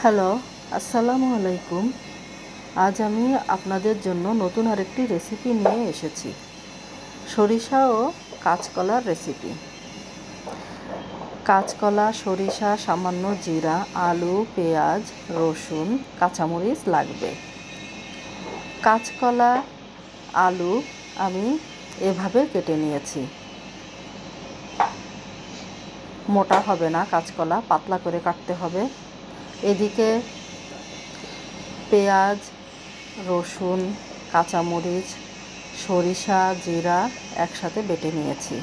Hello, আসসালামু আলাইকুম। আজ আমি আপনাদের জন্য নতুন আরেকটি রেসিপি নিয়ে এসেছি, সরিষা ও কাঁচকলার রেসিপি। কাঁচকলা, সরিষা, সামান্য জিরা, আলু, পেঁয়াজ, রসুন, কাঁচামরিচ লাগবে। কাঁচকলা, আলু আমি এভাবে কেটে নিয়েছি। মোটা হবে না কাঁচকলা, পাতলা করে কাটতে হবে। এদিকে পেঁয়াজ, রসুন, কাঁচামরিচ, সরিষা, জিরা একসাথে বেটে নিয়েছি।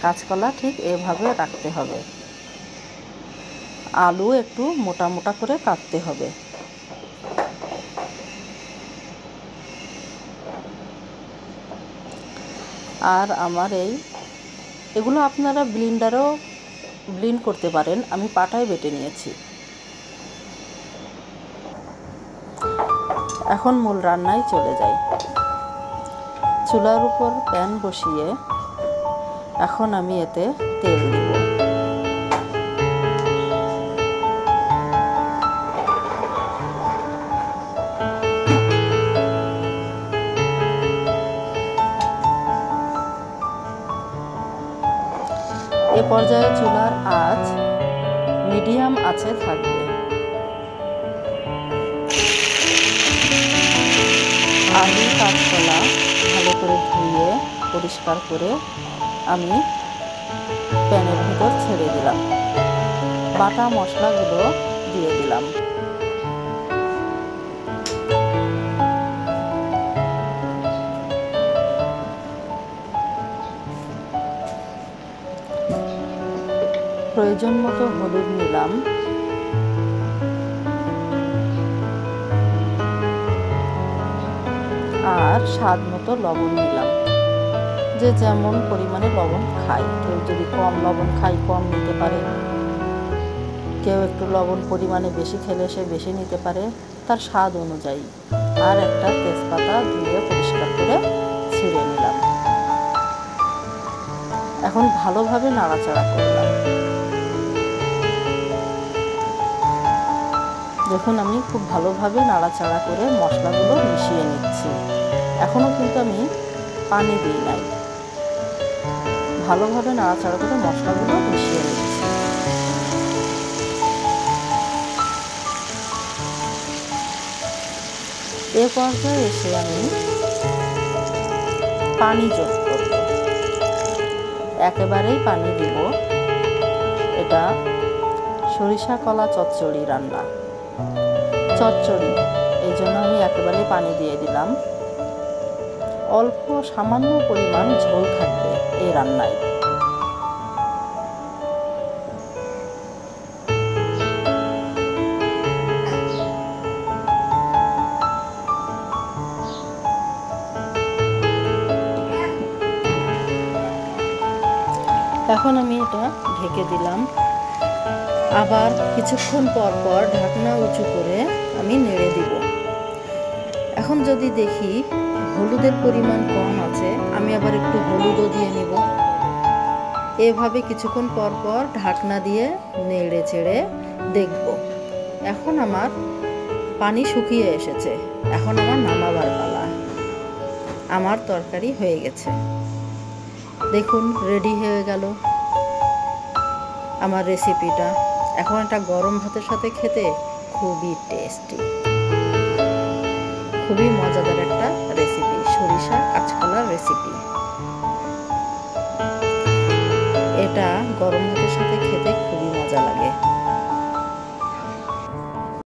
কাঁচকলা ঠিক এভাবে রাখতে হবে। আলু একটু মোটা মোটা করে কাটতে হবে। আর আমার এগুলো আপনারা ব্লেন্ডারেও ব্লেন্ড করতে পারেন, আমি পাটায় বেটে নিয়েছি। এখন মূল রান্নায় চলে যাই। চুলার উপর প্যান বসিয়ে এখন আমি এতে তেল দিব। এ পর্যায়ে চুলার আঁচ মিডিয়াম আঁচে থাকবে। আলু, কাঁচকলা ভালো করে ধুয়ে পরিষ্কার করে আমি প্যানের ভিতর ছেড়ে দিলাম। বাটা মশলাগুলো দিয়ে দিলাম। প্রয়োজন মতো হলুদ নিলাম। আর স্বাদ মতো লবণ নিলাম। যে যেমন পরিমাণে লবণ খায়, কেউ যদি কম লবণ খায় কম নিতে পারে, কেউ একটু লবণ পরিমাণে বেশি খেলে সে বেশি নিতে পারে, তার স্বাদ অনুযায়ী। আর একটা তেজপাতা ধুয়ে পরিষ্কার করে ছিঁড়ে নিলাম। এখন ভালোভাবে নাড়াচাড়া করলাম। দেখুন আমি খুব ভালোভাবে নাড়াচাড়া করে মশলাগুলো মিশিয়ে নিচ্ছি। এখনও কিন্তু আমি পানি দিই নাই। ভালোভাবে নাড়াচাড়া করে মশলাগুলো মিশিয়ে নিচ্ছি। এ পর্যায়ে এসে আমি পানি যোগ করব। একেবারেই পানি দিব। এটা সরিষা কলা চচ্চড়ি রান্না, চচ্চড়ি, এই জন্য আমি একেবারেই পানি দিয়ে দিলাম। অল্প সামান্য পরিমাণ ঝোল থাকবে এই রান্নায়। এখন আমি এটা ঢেকে দিলাম। আবার কিছুক্ষণ পর পর ঢাকনা উঁচু করে আমি নেড়ে দিব। এখন যদি দেখি হলুদের পরিমাণ কম আছে, আমি আবার একটু হলুদও দিয়ে নিব। এভাবে কিছুক্ষণ পর পর ঢাকনা দিয়ে নেড়ে চেড়ে দেখব। এখন আমার পানি শুকিয়ে এসেছে। এখন আমার নামাবার পালা। আমার তরকারি হয়ে গেছে। দেখুন রেডি হয়ে গেল আমার রেসিপিটা। এখন এটা গরম ভাতের সাথে খেতে খুবই টেস্টি, খুবই মজাদার একটা রেসিপি, সরিষা কাঁচকলার রেসিপি। এটা গরম ভাতের সাথে খেতে খুবই মজা লাগে।